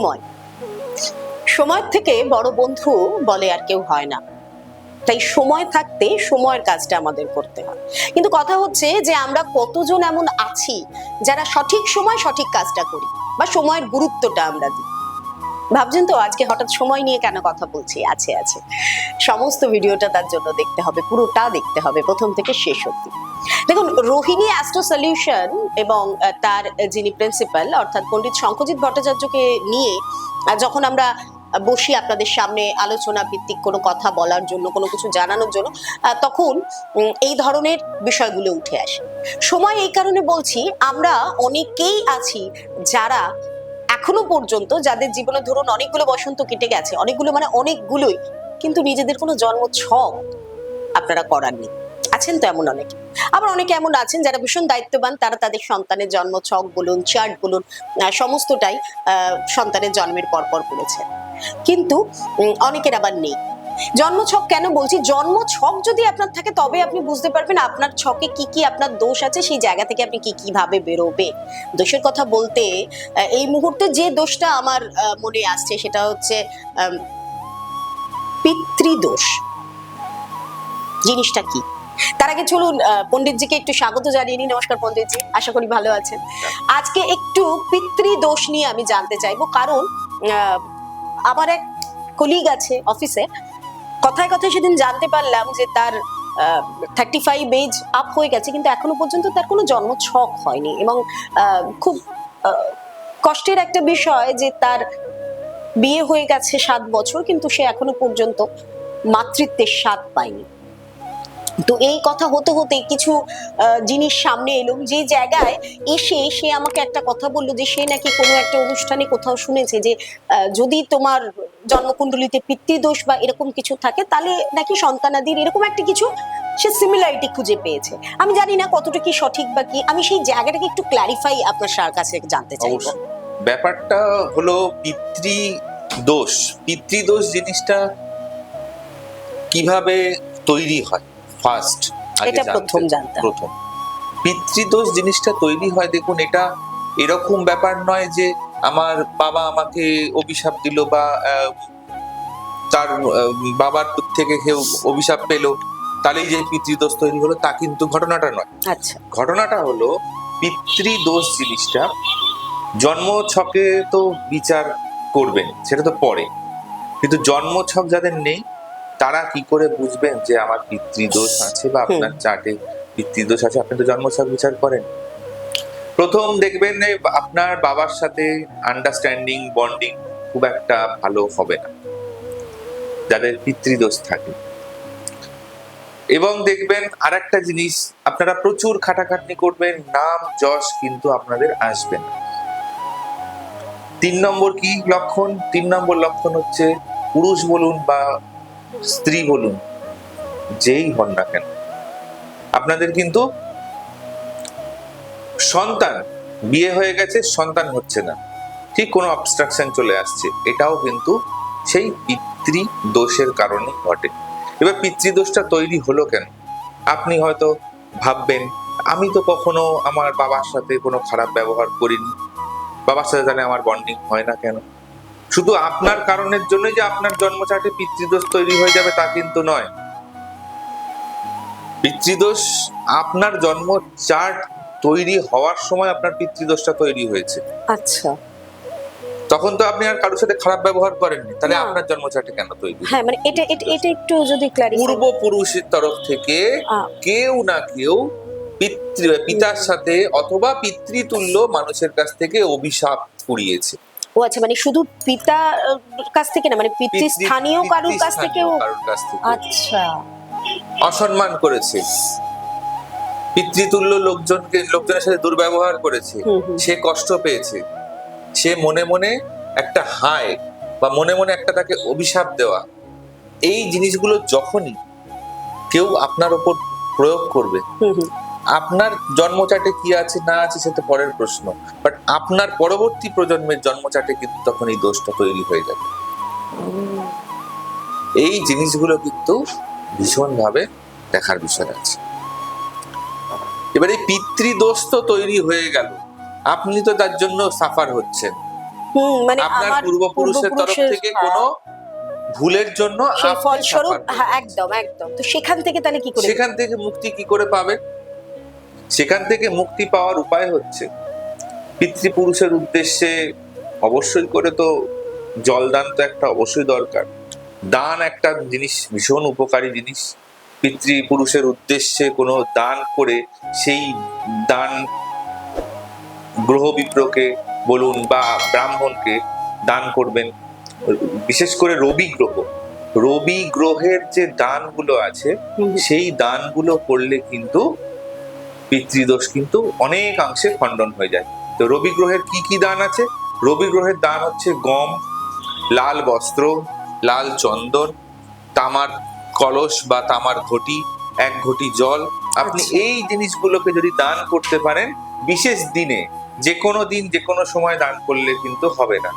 সময় সময় থেকে বড় বন্ধু বলে আর কেউ হয় না। তাই সময় থাকতে সময়ের কাজটা আমাদের করতে হয়। কিন্তু কথা হচ্ছে যে আমরা কতজন এমন আছি যারা সঠিক সময় সঠিক কাজটা করি বা সময়ের গুরুত্বটা আমরা দিই। ভাবছেন তো আজকে হঠাৎ সময় নিয়ে কেন কথা বলছি? আছে আছে সমস্ত ভিডিওটা তার জন্য দেখতে হবে, পুরোটা দেখতে হবে প্রথম থেকে শেষ অবধি। দেখুন, রোহিণী অ্যাস্ট্রো সলিউশন এবং তার যিনি প্রিন্সিপাল অর্থাৎ পণ্ডিত শঙ্খজিৎ ভট্টাচার্যকে নিয়ে যখন আমরা বসি আপনাদের সামনে আলোচনা ভিত্তিক কোনো কথা বলার জন্য, কোনো কিছু জানানোর জন্য, তখন এই ধরনের বিষয়গুলো উঠে আসে। সময় এই কারণে বলছি, আমরা অনেকেই আছি যারা এখনো পর্যন্ত, যাদের জীবনে ধরুন অনেকগুলো বসন্ত কেটে গেছে, অনেকগুলো মানে অনেকগুলোই, কিন্তু নিজেদের কোনো জন্ম ছক আপনারা করাননি। আছেন তো এমন অনেকে। আবার অনেকে এমন আছেন যারা ভীষণ দায়িত্ববান, তারা তাদের সন্তানের জন্ম ছক বলুন, চার্ট বলুন, সমস্তটাই সন্তানের জন্মের পরপর করেছেন। কিন্তু অনেকের আবার নেই। জন্মছক কেন বলছি? জন্মছক যদি আপনার থাকে তবে আপনি বুঝতে পারবেন আপনার ছকে কি কি আপনার দোষ আছে, সেই জায়গা থেকে আপনি কি কিভাবে বেরোবে। দোষের কথা বলতে এই মুহূর্তে যে দোষটা আমার মনে আসছে সেটা হচ্ছে পিতৃদোষ। জিনিসটা কি? তার আগে চলুন পণ্ডিতজিকে একটু স্বাগত জানিয়ে নিই। নমস্কার পণ্ডিতজি, আশা করি ভালো আছেন। আজকে একটু পিতৃদোষ নিয়ে আমি জানতে চাইবো, কারণ আমার এক কলিগ আছে অফিসে, কথায় কথায় সেদিন জানতে পারলাম যে তার 35 এজ আপ হয়ে গেছে, কিন্তু এখনো পর্যন্ত তার কোনো জন্ম ছক হয়নি। এবং খুব কষ্টের একটা বিষয় যে তার বিয়ে হয়ে গেছে 7 বছর, কিন্তু সে এখনো পর্যন্ত মাতৃত্বের স্বাদ পায়নি। তো এই কথা হতে হতে কিছু জিনিস সামনে এলো, যে জায়গায় এসে সে আমাকে একটা কথা বললো যে সে নাকি কোনো একটা অনুষ্ঠানে কোথাও শুনেছে যে যদি তোমার জন্মকুণ্ডলিতে পিতৃদোষ বা এরকম কিছু থাকে তাহলে নাকি সন্তানাদির এরকম একটা কিছু সে সিমিলারিটি খুঁজে পেয়েছে। আমি জানি না কতটা কি সঠিক বা কি, আমি সেই জায়গাটাকে একটু ক্ল্যারিফাই আপনার স্যার কাছে জানতে চাইবো। ব্যাপারটা হলো পিতৃদোষ। পিতৃদোষ জিনিসটা কিভাবে তৈরি হয় ফার্স্ট এটা প্রথম জানতাম। প্রথম পিতৃদোষ জিনিসটা তৈরি হয়, দেখুন এটা এরকম ব্যাপার নয় যে আমার বাবা আমাকে অভিশাপ দিল বা তার বাবার থেকে কেউ অভিশাপ পেলো তাহলেই যে পিতৃদোষ তৈরি হলো, তা কিন্তু ঘটনাটা নয়। আচ্ছা, ঘটনাটা হলো পিতৃদোষ জিনিসটা জন্ম ছকে তো বিচার করবেন, সেটা তো পরে, কিন্তু জন্ম ছক যাদের নেই তারা কি করে বুঝবেন যে আমার পিতৃদোষ আছে বা আপনার চার্টে পিতৃদোষ আছে? আপনি তো জন্ম ছক বিচার করেন। প্রথম দেখবেন আপনার বাবার সাথে আন্ডারস্ট্যান্ডিং বন্ডিং খুব একটা ভালো হবে না যাদের পিতৃদোষ থাকে। এবং দেখবেন আর একটা জিনিস, আপনারা প্রচুর খাটাখাটনি করবেন, নাম যশ কিন্তু আপনাদের আসবে না। 3 নম্বর কি লক্ষণ? 3 নম্বর লক্ষণ হচ্ছে পুরুষ বলুন বা স্ত্রী বলুন, যেই হন না কেন, আপনাদের কিন্তু সন্তান, বিয়ে হয়ে গেছে সন্তান হচ্ছে না, ঠিক কোনো অবস্ট্রাকশন চলে আসছে, এটাও কিন্তু সেই পিতৃদোষের কারণে ঘটে। এবার পিতৃদোষটা তৈরি হলো কেন? আপনি হয়তো ভাববেন আমি তো কখনো আমার বাবার সাথে কোনো খারাপ ব্যবহার করিনি, বাবার সাথে জানে আমার বন্ডিং হয় না কেন? শুধু আপনার কারণের জন্য যে আপনার জন্মচার্টে পিতৃদোষ তৈরি হয়ে যাবে তা কিন্তু নয়। পিতৃদোষ আপনার জন্ম চার্ট তৈরি হওয়ার সময় আপনার পিতৃদোষটা তৈরি হয়েছে। আচ্ছা, তখন তো আপনি আর কারোর সাথে খারাপ ব্যবহার করেননি, তাহলে আপনার জন্ম চার্টে কেন তৈরি? হ্যাঁ, মানে এটা একটু যদি ক্ল্যারিফাই। পূর্বপুরুষের তরফ থেকে কেউ না কেউ পিতার সাথে অথবা পিতৃতুল্য মানুষের কাছ থেকে অভিশাপ কুড়িয়েছে। ও আচ্ছা, মানে শুধু পিতা কাছ থেকে না, মানে পিতৃস্থানীয় কারোর কাছ থেকেও? আচ্ছা, অসম্মান করেছে, পিতৃতুল্য লোকজনের সাথে দুর্ব্যবহার করেছে, সে কষ্ট পেয়েছে, সে মনে মনে একটা হায় বা মনে মনে একটা তাকে অভিশাপ দেওয়া, এই জিনিসগুলো যখনই কেউ আপনার ওপর প্রয়োগ করবে, আপনার জন্মচার্টে কি আছে না আছে সেটা পরের প্রশ্ন, বাট আপনার পরবর্তী প্রজন্মের জন্মচার্টে কিন্তু তখন এই দোষটা তৈরি হয়ে যাবে। এই জিনিসগুলো কিন্তু ভীষণভাবে দেখার বিষয় আছে। এবারে পিতৃদোষ তো তৈরি হয়ে গেল, আপনি তো তার জন্য সাফার হচ্ছেন, মানে আপনার আমার পূর্বপুরুষের তরফ পূর্বপুরুষের, থেকে হ্যাঁ, কোনো ভুলের জন্য সেই আপনি ফলস্বরূপ, suffer হ্যাঁ, করবেন। একদম একদম। তো সেখান থেকে তাহলে কি করে? সেখান থেকে মুক্তি কি করে পাবেন? সেখান থেকে মুক্তি পাওয়ার উপায় হচ্ছে পিতৃপুরুষের উদ্দেশ্যে অবশ্যই করে তো জলদান তো একটা অবশ্যই দরকার। দান একটা জিনিস, ভীষণ উপকারী জিনিস। পিতৃপুরুষের উদ্দেশ্যে কোনো দান করে সেই দান গ্রহ বিপ্রকে বলুন বা ব্রাহ্মণকে দান করবেন। বিশেষ করে রবি গ্রহের যে দানগুলো আছে সেই দানগুলো করলে কিন্তু পিতৃদোষ কিন্তু অনেকাংশে খণ্ডন হয়ে যায়। তো রবি গ্রহের কি কি দান আছে? রবি গ্রহের দান হচ্ছে গম, লাল বস্ত্র, লাল চন্দন, তামার কলস বা তামার ঘটি, এক ঘটি জল। আপনি আচ্ছা। এই জিনিসগুলোকে যদি দান করতে পারেন বিশেষ দিনে, যে কোনো দিন যে কোনো সময় দান করলে কিন্তু হবে না।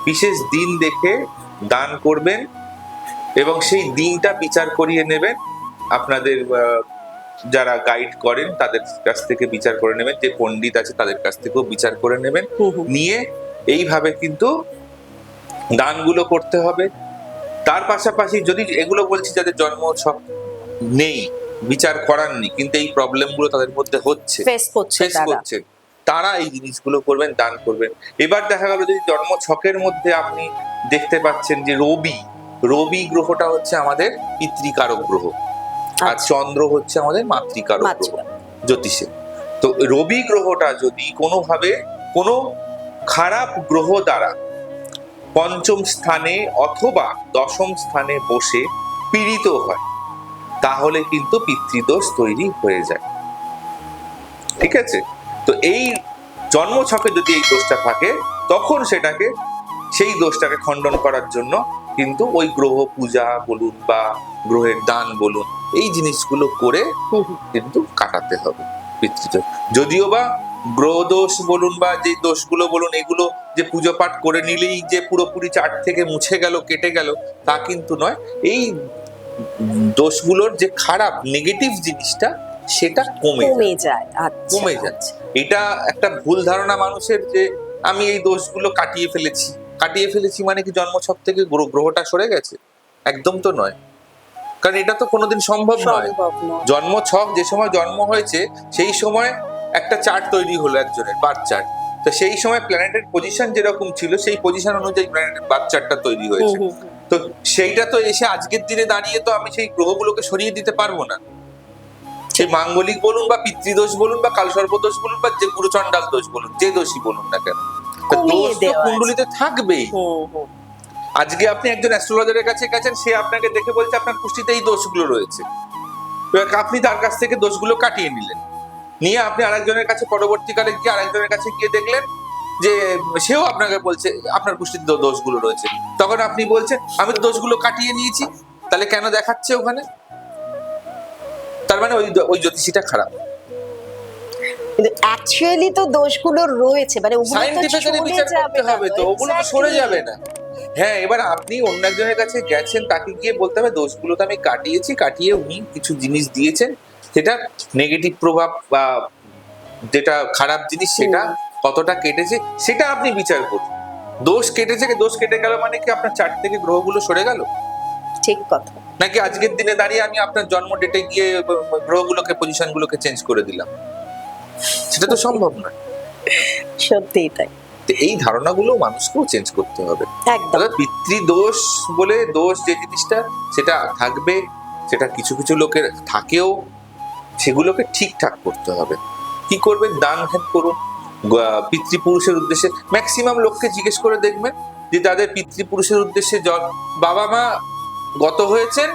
বিশেষ দিন দেখে দান করবেন এবং সেই দিনটা বিচার করিয়ে নেবেন। আপনাদের যারা গাইড করেন তাদের কাছ থেকে বিচার করে নেবেন, যে পণ্ডিত আছে তাদের কাছ থেকেও বিচার করে নেবেন। নিয়ে এইভাবে কিন্তু দানগুলো করতে হবে। তার পাশাপাশি যদি এগুলো বলছি যাদের জন্ম ছক নেই, বিচার করাননি, কিন্তু এই প্রবলেম গুলো তাদের মধ্যে হচ্ছে, ফেস করছে তারা। তারা এই জিনিসগুলো করবেন, দান করবেন। এবার দেখা গেল যদি জন্ম ছকের মধ্যে আপনি দেখতে পাচ্ছেন যে রবি গ্রহটা হচ্ছে আমাদের পিতৃকারক গ্রহ, আর আচ্ছা। চন্দ্র হচ্ছে আমাদের মাতৃকারক গ্রহ জ্যোতিষে। তো রবি গ্রহটা যদি কোনোভাবে কোনো খারাপ গ্রহ দ্বারা পঞ্চম স্থানে অথবা দশম স্থানে বসে পীড়িত হয়, তাহলে কিন্তু পিতৃদোষ তৈরি হয়ে যায়। ঠিক আছে? তো এই জন্ম ছকে যদি এই দোষটা থাকে, তখন সেই দোষটাকে খণ্ডন করার জন্য কিন্তু ওই গ্রহ পূজা বলুন বা গ্রহের দান বলুন, এই জিনিসগুলো করে কিন্তু কাটাতে হবে পিতৃদোষ। যদিও বা গ্রহ দোষ বলুন বা যে দোষগুলো বলুন, এগুলো যে পুজো পাঠ করে নিলেই যে পুরোপুরি চার্ট থেকে মুছে গেল, কেটে গেল, তা কিন্তু নয়। এই দোষগুলোর যে খারাপ নেগেটিভ জিনিসটা, সেটা কমে যায়। আচ্ছা, কমে যায়। এটা একটা ভুল ধারণা মানুষের, যে আমি এই দোষগুলো কাটিয়ে ফেলেছি মানে কি জন্মছক থেকে গ্রহটা সরে গেছে? একদম তো নয়, কারণ এটা তো কোনোদিন সম্ভব নয়। জন্ম ছক, যে সময় জন্ম হয়েছে সেই সময় একটা চার্ট তৈরি হলো, একজনের বার্থ চার্ট। তো সেই সময় প্ল্যানেটের পজিশন যেরকম ছিল, সেই পজিশন অনুযায়ী প্ল্যানেটের বার্থ চার্টটা তৈরি হয়েছে। তো সেইটা তো এসে আজকের দিনে দাঁড়িয়ে তো আমি সেই গ্রহগুলোকে সরিয়ে দিতে পারবো না। সেই মাঙ্গলিক বলুন বা পিতৃদোষ বলুন বা কালসর্পদোষ বলুন বা যে গুরুচণ্ডাল দোষ বলুন, যে দোষই বলুন না কেন, দোষ তো কুণ্ডলিতে থাকবেই। আজকে আপনি একজন অ্যাস্ট্রোলজারের কাছে গেছেন, সে আপনাকে দেখে বলছে আপনার কুষ্ঠিতে এই দোষগুলো রয়েছে। এবার আপনি তার কাছ থেকে দোষগুলো কাটিয়ে নিলেন, নিয়ে আপনি আরেকজনের কাছে পরবর্তীকালে গিয়ে আরেকজনের কাছে গিয়ে দেখলেন যে সেও আপনাকে বলছে আপনার কুষ্ঠিতে দোষগুলো রয়েছে। তখন আপনি বলছেন আমি তো দোষগুলো কাটিয়ে নিয়েছি, তাহলে কেন দেখাচ্ছে ওখানে? তার মানে ওই জ্যোতিষীটা খারাপ। কিন্তু অ্যাকচুয়ালি তো দোষগুলো রয়েছে, মানে ওগুলো তো সায়েন্টিফিক্যালি বিচার করতে হবে, তো ওগুলো তো সরে যাবে না। হ্যাঁ, এবার আপনি অন্য একজনের কাছে গেছেন, তাকে গিয়ে বলতে হবে দোষগুলো তো আমি কাটিয়ে উনি কিছু জিনিস দিয়েছেন, সেটা নেগেটিভ প্রভাব বা যেটা খারাপ জিনিস সেটা কতটা কেটেছে সেটা আপনি বিচার করুন। দোষ কেটে গেল মানে কি আপনার চার্ট থেকে গ্রহগুলো সরে গেল? ঠিক কথা। নাকি আজকের দিনে দাঁড়িয়ে আমি আপনার জন্ম ডেটে গিয়ে গ্রহগুলোকে পজিশনগুলোকে চেঞ্জ করে দিলাম? সেটা তো সম্ভব নয়। সত্যিই তাই। এই ধারণাগুলো মানুষকেও চেঞ্জ করতে হবে। একদম। পিতৃদোষ বলে দোষ যে জিনিসটা, সেটা থাকবে, সেটা কিছু কিছু লোকের থাকেও, সেগুলোকে ঠিকঠাক করতে হবে। কি করবেন? দান ধ্যান করুন পিতৃপুরুষের উদ্দেশ্যে। ম্যাক্সিমাম লোককে জিজ্ঞেস করে দেখবেন যে তাদের পিতৃপুরুষের উদ্দেশ্যে বাবা মা গত হয়েছেন,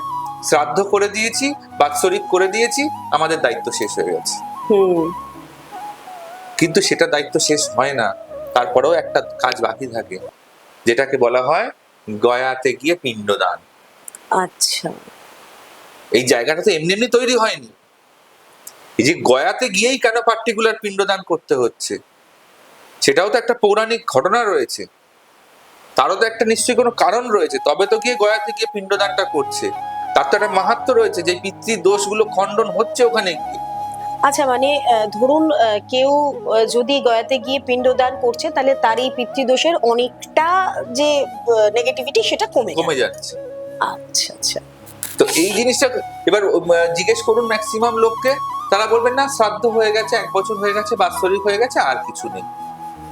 শ্রাদ্ধ করে দিয়েছি, বাৎসরিক করে দিয়েছি, আমাদের দায়িত্ব শেষ হয়ে গেছে। কিন্তু সেটা দায়িত্ব শেষ হয় না, তারপরেও একটা কাজ বাকি থাকে, যেটাকে বলা হয় গয়াতে গিয়ে পিণ্ডদান। আচ্ছা। এই জায়গাটা তো এমনি এমনি তৈরি হয়নি। এই যে গয়াতে গিয়েই কেন পার্টিকুলার পিণ্ডদান করতে হচ্ছে, সেটাও তো একটা পৌরাণিক ঘটনা রয়েছে, তারও তো একটা নিশ্চয়ই কোনো কারণ রয়েছে, তবে তো গিয়ে গয়াতে গিয়ে পিণ্ডদানটা করছে। তার তো একটা মাহাত্ম্য রয়েছে, যে পিতৃ দোষগুলো খণ্ডন হচ্ছে ওখানে গিয়ে। আচ্ছা, মানে ধরুন কেউ যদি গয়াতে গিয়ে পিণ্ডদান করছে, তাহলে তার এই পিতৃদোষের অনেকটা যে নেগেটিভিটি সেটা কমে কমে যাবে। যাচ্ছে। আচ্ছা আচ্ছা। তো এই জিনিসটা এবার জিজ্ঞেস করুন ম্যাক্সিমাম লোককে, তারা বলবেন না শ্রাদ্ধ হয়ে গেছে, 1 বছর হয়ে গেছে, বাৎসরিক হয়ে গেছে, আর কিছু নেই।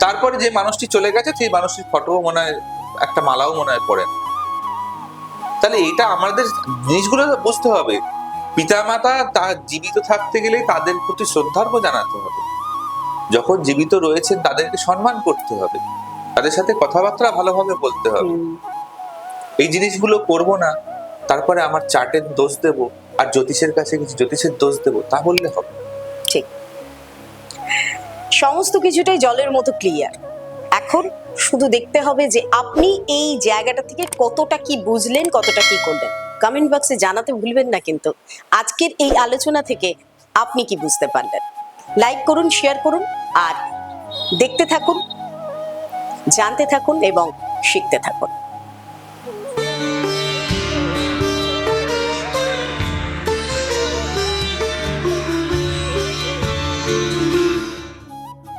তারপরে যে মানুষটি চলে গেছে সেই মানুষটির ফটোও মনে হয়, একটা মালাও মনে হয় পড়েন। তাহলে এটা আমাদের জিনিসগুলো বুঝতে হবে। পিতামাতা তার জীবিত থাকতে গেলে তাদের প্রতি শ্রদ্ধার্ঘ জানাতে হবে, যখন জীবিত রয়েছেন তাদেরকে সম্মান করতে হবে, তাদের সাথে কথাবার্তা ভালোভাবে বলতে হবে। এই জিনিসগুলো করব না, তারপরে আমার চার্টের দোষ দেব আর জ্যোতিষের কাছে কিছু জ্যোতিষের দোষ দেব, তা বললে হবে? ঠিক। সমস্ত কিছুটাই জলের মতো ক্লিয়ার। এখন শুধু দেখতে হবে যে আপনি এই জায়গাটা থেকে কতটা কি বুঝলেন, কতটা কি করলেন। কমেন্ট বক্সে জানাতে ভুলবেন না কিন্তু আজকের এই আলোচনা থেকে আপনি কি বুঝতে পারলেন। লাইক করুন, শেয়ার করুন, আর দেখতে থাকুন, জানতে থাকুন এবং শিখতে থাকুন।